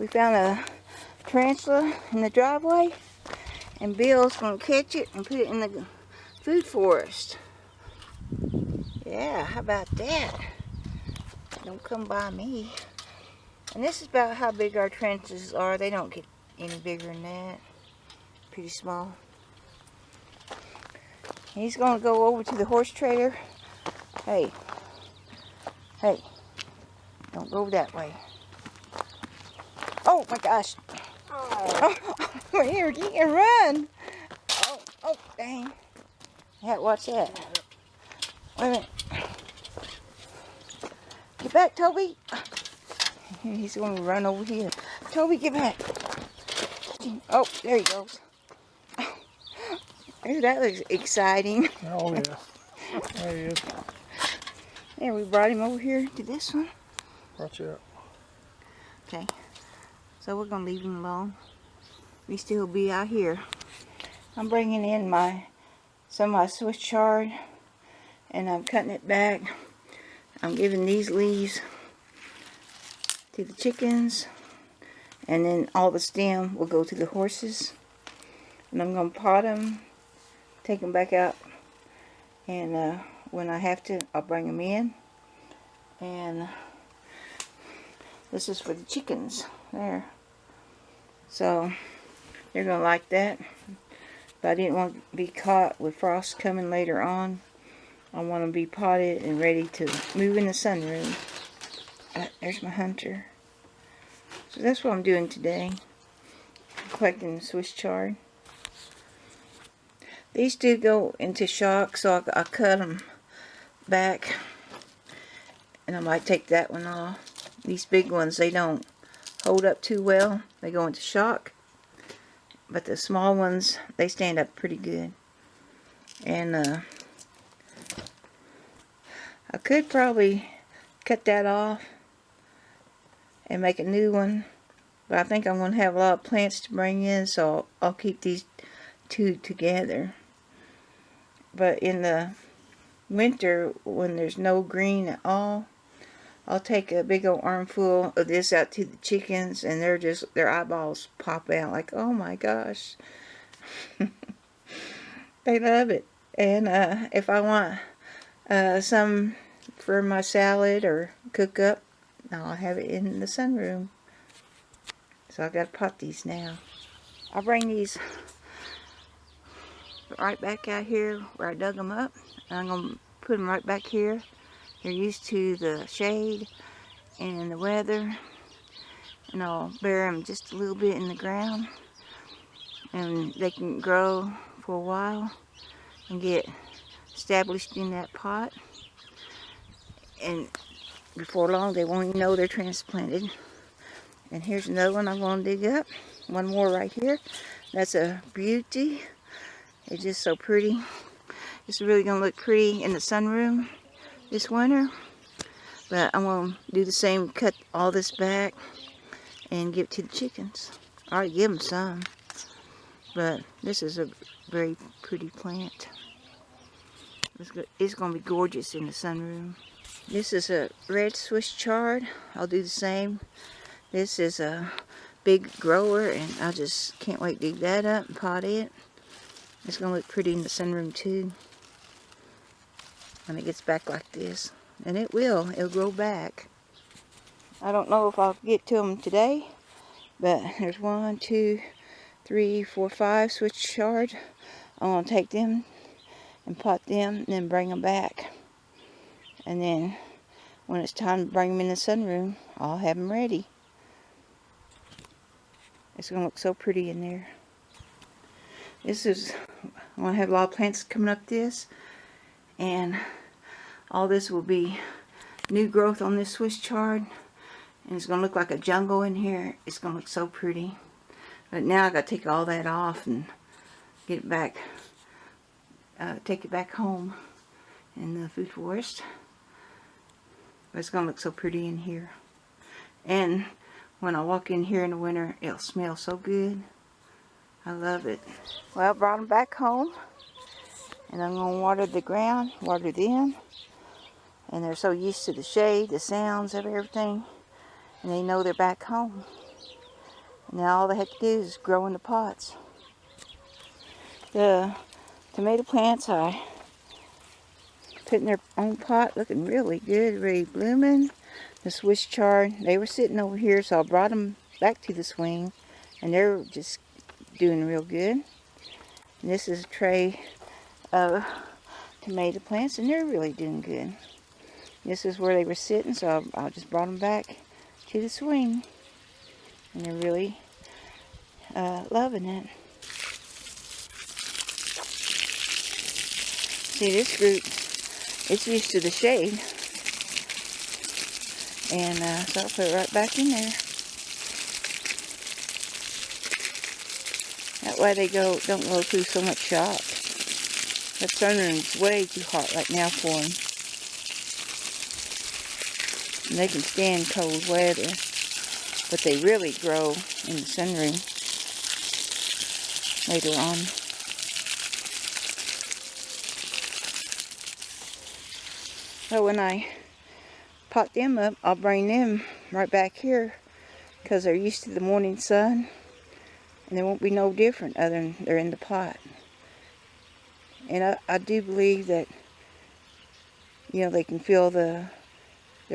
We found a tarantula in the driveway, and Bill's gonna catch it and put it in the food forest. Yeah, how about that? Don't come by me. And this is about how big our tarantulas are. They don't get any bigger than that. Pretty small. He's gonna go over to the horse trailer. Hey, don't go that way. Oh my gosh. Oh, here, you can run. Oh, dang. Yeah, watch that. Wait a minute. Get back, Toby. He's going to run over here. Toby, get back. Oh, there he goes. Ooh, that looks exciting. Oh, yeah. There he is. There, we brought him over here to this one. Watch out. Okay. So we're going to leave him alone. We still be out here. I'm bringing in some of my Swiss chard, and I'm cutting it back. I'm giving these leaves to the chickens, and then all the stem will go to the horses. And I'm going to pot them, take them back out, and when I have to, I'll bring them in. And this is for the chickens there. So they're going to like that. But I didn't want to be caught with frost coming later on. I want to be potted and ready to move in the sunroom. There's my hunter. So that's what I'm doing today. Collecting Swiss chard. These do go into shock, so I cut them back. And I might take that one off. These big ones, they don't hold up too well. They go into shock. But the small ones, they stand up pretty good. And I could probably cut that off and make a new one. But I think I'm going to have a lot of plants to bring in, so I'll keep these two together. But in the winter, when there's no green at all, I'll take a big old armful of this out to the chickens, and their eyeballs pop out like, oh my gosh. They love it. And if I want some for my salad or cook up, I'll have it in the sunroom. So I've got to pot these now. I'll bring these right back out here where I dug them up. And I'm going to put them right back here. They're used to the shade and the weather, and I'll bury them just a little bit in the ground, and they can grow for a while and get established in that pot, and before long they won't even know they're transplanted. And here's another one I'm going to dig up. One more right here. That's a beauty. It's just so pretty. It's really going to look pretty in the sunroom this winter. But I'm going to do the same, cut all this back and give it to the chickens. I already give them some. But this is a very pretty plant. It's going to be gorgeous in the sunroom. This is a red Swiss chard. I'll do the same. This is a big grower, and I just can't wait to dig that up and pot it. It's going to look pretty in the sunroom too. When it gets back like this. And it will. It'll grow back. I don't know if I'll get to them today. But there's 1, 2, 3, 4, 5 Swiss chard. I'm going to take them and pot them and then bring them back. And then when it's time to bring them in the sunroom, I'll have them ready. It's going to look so pretty in there. I'm going to have a lot of plants coming up this. And all this will be new growth on this Swiss chard. And it's going to look like a jungle in here. It's going to look so pretty. But now I got to take all that off and get it back. Take it back home in the food forest. But it's going to look so pretty in here. And when I walk in here in the winter, it'll smell so good. I love it. Well, I brought them back home. And I'm going to water the ground, water them. And they're so used to the shade, the sounds of everything. And they know they're back home. Now all they have to do is grow in the pots. The tomato plants I put in their own pot, looking really good, really blooming. The Swiss chard, they were sitting over here, so I brought them back to the swing, and they're just doing real good. And this is a tray of tomato plants, and they're really doing good. This is where they were sitting, so I just brought them back to the swing, and they're really loving it. See, this group, it's used to the shade, and so I'll put it right back in there. That way they don't go through so much shock. That sunroom's way too hot right now for them. And they can stand cold weather, but they really grow in the sunroom later on. So when I pot them up, I'll bring them right back here because they're used to the morning sun, and they won't be no different other than they're in the pot. And I do believe that, you know, they can feel their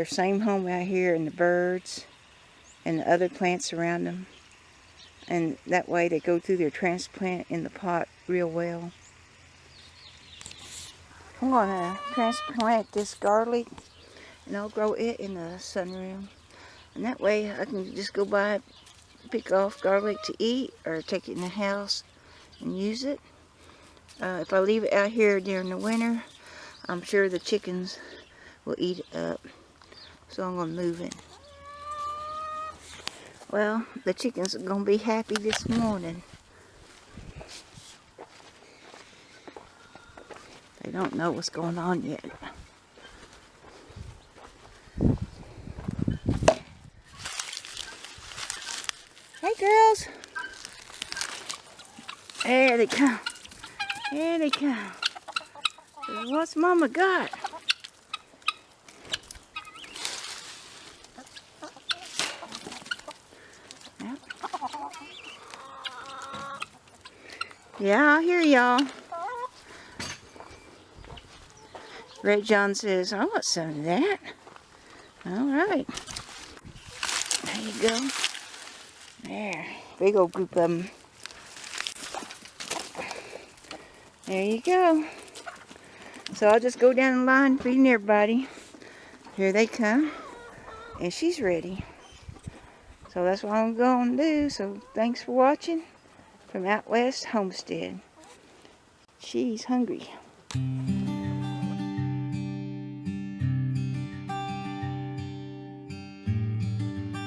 same home out here, and the birds and the other plants around them, and that way they go through their transplant in the pot real well. I'm going to transplant this garlic, and I'll grow it in the sunroom, and that way I can just go by, pick off garlic to eat, or take it in the house and use it. If I leave it out here during the winter, I'm sure the chickens will eat it up, so I'm going to move it. Well, the chickens are going to be happy this morning. They don't know what's going on yet. Hey girls! There they come. There they come. What's Mama got? Yep. Yeah, I hear y'all. Red John says, I want some of that. Alright. There you go. There. Big old group of them. There you go. So I'll just go down the line feeding everybody. Here they come. And she's ready. So that's what I'm going to do. So thanks for watching from Out West Homestead. She's hungry.